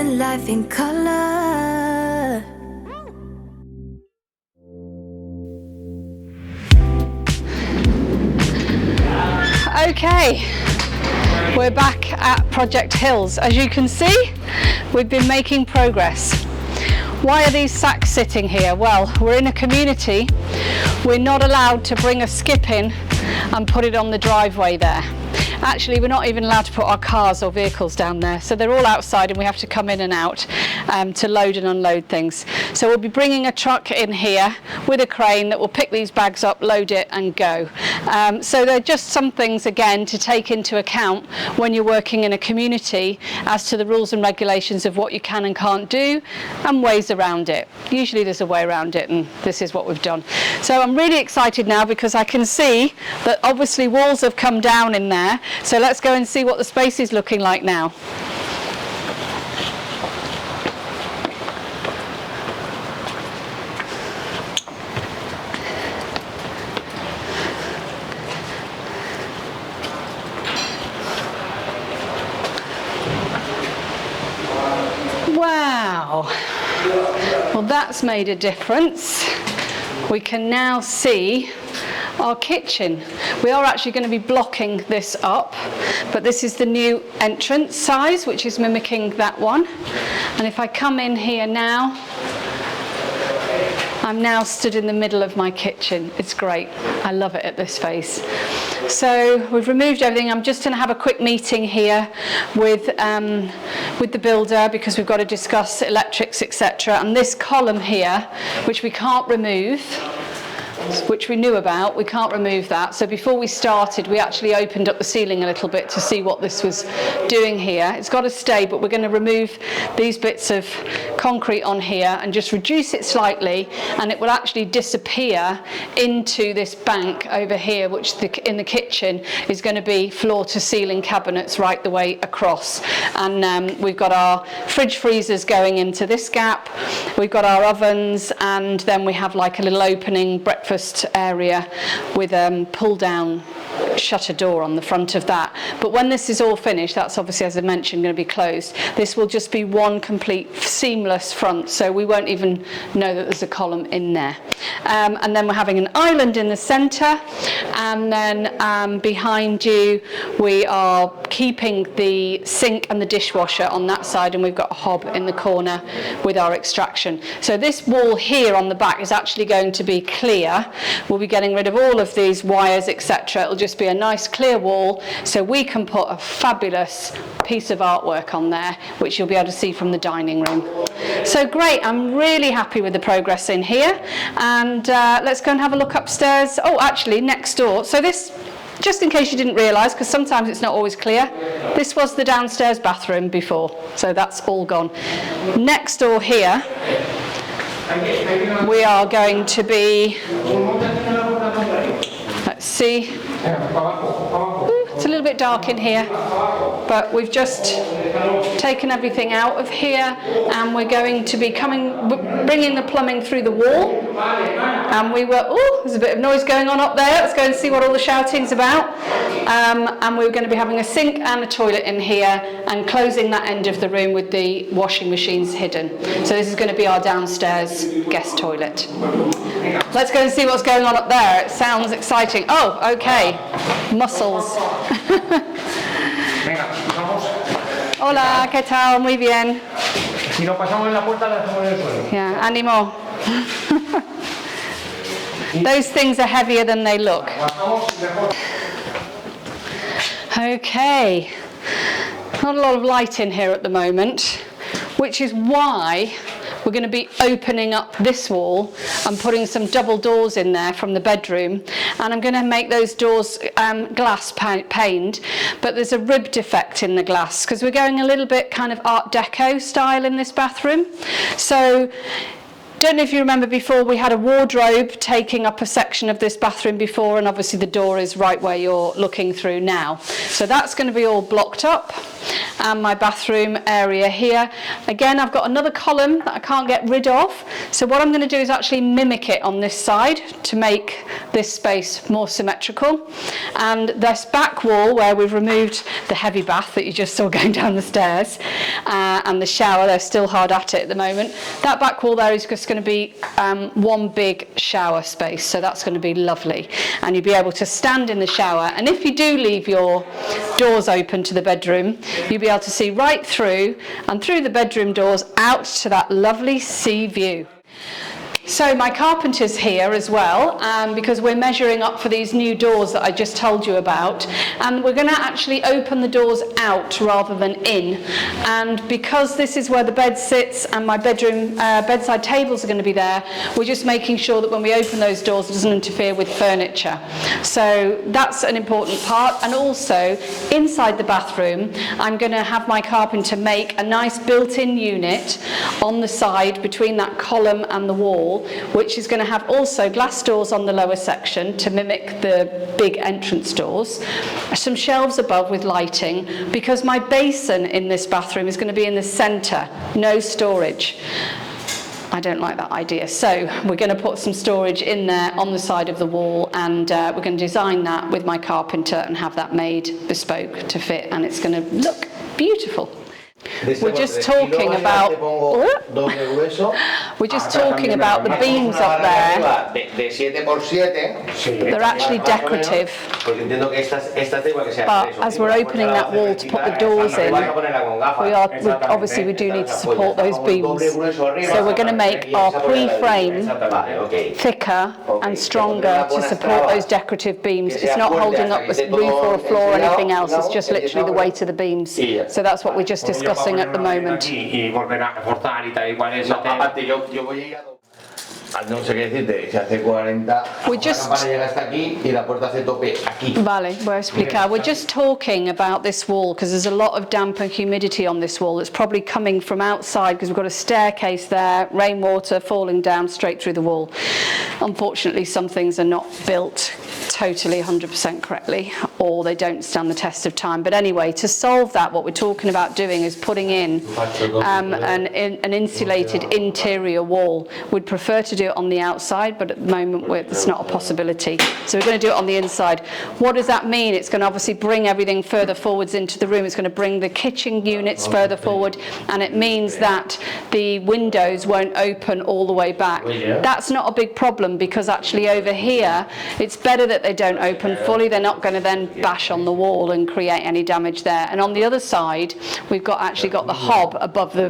living life in color. Okay, we're back at Project Hills. As you can see, we've been making progress. Why are these sacks sitting here? Well, we're in a community. We're not allowed to bring a skip in and put it on the driveway there. Actually, we're not even allowed to put our cars or vehicles down there, so they're all outside and we have to come in and out to load and unload things. So we'll be bringing a truck in here with a crane that will pick these bags up, load it and go. So they're just some things, again, to take into account when you're working in a community as to the rules and regulations of what you can and can't do and ways around it. Usually there's a way around it, and this is what we've done. So I'm really excited now because I can see that obviously walls have come down in there. So let's go and see what the space is looking like now. Wow, well that's made a difference. We can now see our kitchen. We are actually going to be blocking this up, but this is the new entrance size, which is mimicking that one. And if I come in here now, I'm now stood in the middle of my kitchen. It's great. I love it at this phase. So we've removed everything. I'm just going to have a quick meeting here with the builder because we've got to discuss electrics, etc. And this column here, which we can't remove, which we knew about, we can't remove that. So before we started, we actually opened up the ceiling a little bit to see what this was doing here. It's got to stay, but we're going to remove these bits of concrete on here and just reduce it slightly, and it will actually disappear into this bank over here, which in the kitchen is going to be floor to ceiling cabinets right the way across. And we've got our fridge freezers going into this gap, we've got our ovens, and then we have like a little opening breakfast area with pull down shutter door on the front of that. But when this is all finished, that's obviously, as I mentioned, going to be closed. This will just be one complete seamless front, so we won't even know that there's a column in there. And then we're having an island in the centre, and then behind you we are keeping the sink and the dishwasher on that side, and we've got a hob in the corner with our extraction. So this wall here on the back is actually going to be clear. We'll be getting rid of all of these wires, etc. It'll just be a nice clear wall, so we can put a fabulous piece of artwork on there, which you'll be able to see from the dining room. So great, I'm really happy with the progress in here, and let's go and have a look upstairs. Oh, actually next door, so this, just in case you didn't realise, because sometimes it's not always clear, this was the downstairs bathroom before, so that's all gone. Next door here we are going to be, let's see, it's a little bit dark in here, but we've just taken everything out of here, and we're going to be bringing the plumbing through the wall. And there's a bit of noise going on up there. Let's go and see what all the shouting's about. And we're going to be having a sink and a toilet in here, and closing that end of the room with the washing machines hidden. So this is going to be our downstairs guest toilet. Let's go and see what's going on up there. It sounds exciting. Oh, okay. Mussels. Hola, ¿qué tal? Muy bien. Si no pasamos en la puerta, la hacemos en el suelo. Yeah, ánimo. Those things are heavier than they look. Okay. Not a lot of light in here at the moment, which is why we're going to be opening up this wall and putting some double doors in there from the bedroom, and I'm going to make those doors glass paned, but there's a rib defect in the glass because we're going a little bit kind of Art Deco style in this bathroom. So don't know if you remember before, we had a wardrobe taking up a section of this bathroom before, and obviously the door is right where you're looking through now. So that's going to be all blocked up, and my bathroom area here. Again, I've got another column that I can't get rid of. So what I'm going to do is actually mimic it on this side to make this space more symmetrical. And this back wall where we've removed the heavy bath that you just saw going down the stairs and the shower, they're still hard at it at the moment. That back wall there is just going to be one big shower space, so that's going to be lovely. And you'll be able to stand in the shower, and if you do leave your doors open to the bedroom, you'll be able to see right through and through the bedroom doors out to that lovely sea view. So my carpenter's here as well, because we're measuring up for these new doors that I just told you about, and we're going to actually open the doors out rather than in. And because this is where the bed sits and my bedroom bedside tables are going to be there, we're just making sure that when we open those doors it doesn't interfere with furniture. So that's an important part. And also inside the bathroom I'm going to have my carpenter make a nice built-in unit on the side between that column and the wall, which is going to have also glass doors on the lower section to mimic the big entrance doors, some shelves above with lighting, because my basin in this bathroom is going to be in the centre, no storage. I don't like that idea, so we're going to put some storage in there on the side of the wall, and we're going to design that with my carpenter and have that made bespoke to fit, and it's going to look beautiful. We're just talking about the beams up there. They're actually decorative, but as we're opening that wall to put the doors in, obviously we do need to support those beams. So we're going to make our pre-frame thicker and stronger to support those decorative beams. It's not holding up a roof or a floor or anything else, it's just literally the weight of the beams. So that's what we're just discussing at the moment. Vale, voy a explicar. We're just talking about this wall because there's a lot of damp and humidity on this wall. It's probably coming from outside because we've got a staircase there, rainwater falling down straight through the wall. Unfortunately, some things are not built totally 100% correctly, or they don't stand the test of time. But anyway, to solve that, what we're talking about doing is putting in an insulated interior wall. We'd prefer to do it on the outside, but at the moment it's not a possibility. So we're going to do it on the inside. What does that mean? It's going to obviously bring everything further forwards into the room. It's going to bring the kitchen units further forward, and it means that the windows won't open all the way back. That's not a big problem, because actually over here it's better that they don't open fully. They're not going to then bash on the wall and create any damage there. And on the other side we've actually got the hob above the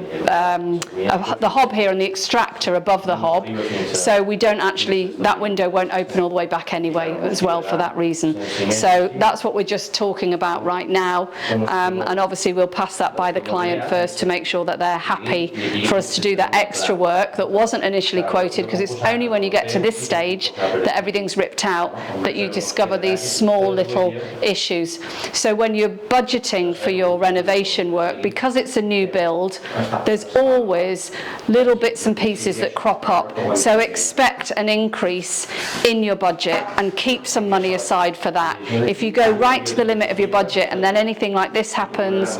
hob here and the extractor above the hob, so we don't actually, that window won't open all the way back anyway as well for that reason. So that's what we're just talking about right now, and obviously we'll pass that by the client first to make sure that they're happy for us to do that extra work that wasn't initially quoted, because it's only when you get to this stage that everything's ripped out that you discover these small little issues. So when you're budgeting for your renovation work, because it's a new build, there's always little bits and pieces that crop up. So expect an increase in your budget and keep some money aside for that. If you go right to the limit of your budget and then anything like this happens,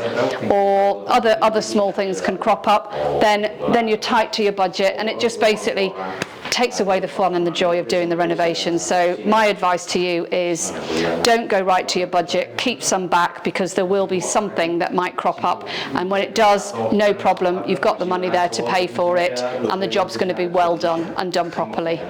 or other small things can crop up, then you're tight to your budget, and it just basically takes away the fun and the joy of doing the renovation. So my advice to you is don't go right to your budget, keep some back, because there will be something that might crop up, and when it does, no problem, you've got the money there to pay for it, and the job's going to be well done and done properly.